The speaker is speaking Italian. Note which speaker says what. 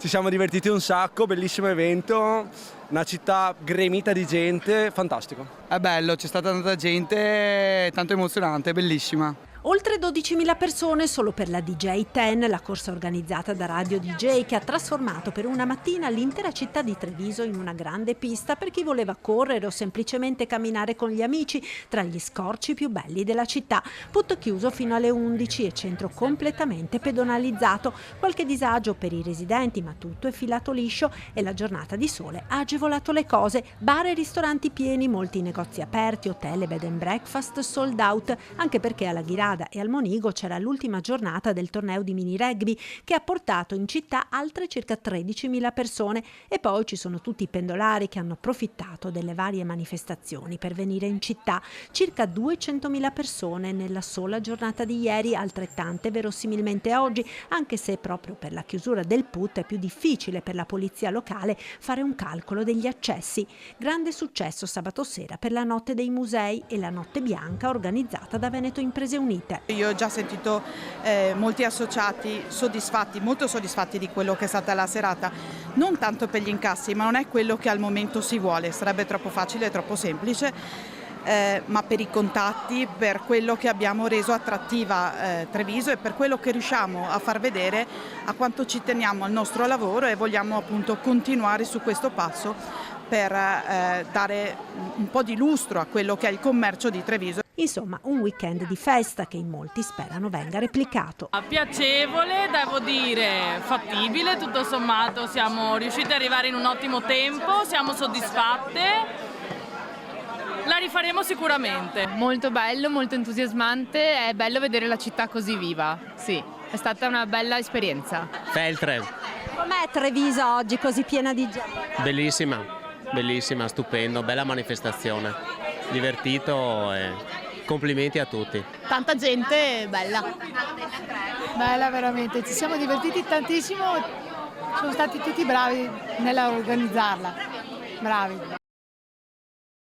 Speaker 1: Ci siamo divertiti un sacco, bellissimo evento, una città gremita di gente, fantastico.
Speaker 2: È bello, c'è stata tanta gente, tanto emozionante, bellissima.
Speaker 3: Oltre 12.000 persone solo per la DJ 10, la corsa organizzata da Radio DJ che ha trasformato per una mattina l'intera città di Treviso in una grande pista per chi voleva correre o semplicemente camminare con gli amici tra gli scorci più belli della città. Put chiuso fino alle 11 e centro completamente pedonalizzato. Qualche disagio per i residenti, ma tutto è filato liscio e la giornata di sole ha agevolato le cose. Bar e ristoranti pieni, molti negozi aperti, hotel e bed and breakfast sold out, anche perché alla Ghirada e al Monigo c'era l'ultima giornata del torneo di mini rugby che ha portato in città altre circa 13.000 persone e poi ci sono tutti i pendolari che hanno approfittato delle varie manifestazioni per venire in città, circa 200.000 persone nella sola giornata di ieri, altrettante verosimilmente oggi, anche se proprio per la chiusura del PUT è più difficile per la polizia locale fare un calcolo degli accessi. Grande successo sabato sera per la notte dei musei e la notte bianca organizzata da Veneto Imprese Unite.
Speaker 4: Io ho già sentito molti associati molto soddisfatti di quello che è stata la serata, non tanto per gli incassi, ma non è quello che al momento si vuole, sarebbe troppo facile e troppo semplice, ma per i contatti, per quello che abbiamo reso attrattiva Treviso e per quello che riusciamo a far vedere a quanto ci teniamo al nostro lavoro e vogliamo appunto continuare su questo passo per dare un po' di lustro a quello che è il commercio di Treviso.
Speaker 3: Insomma, un weekend di festa che in molti sperano venga replicato.
Speaker 5: Piacevole, devo dire, fattibile, tutto sommato siamo riusciti ad arrivare in un ottimo tempo, siamo soddisfatte, la rifaremo sicuramente.
Speaker 6: Molto bello, molto entusiasmante, è bello vedere la città così viva, sì, è stata una bella esperienza.
Speaker 7: Feltre.
Speaker 3: Com'è Treviso oggi così piena di gente?
Speaker 7: Bellissima, bellissima, stupendo, bella manifestazione, divertito e complimenti a tutti.
Speaker 8: Tanta gente, bella.
Speaker 9: Bella veramente, ci siamo divertiti tantissimo, sono stati tutti bravi nell'organizzarla, bravi.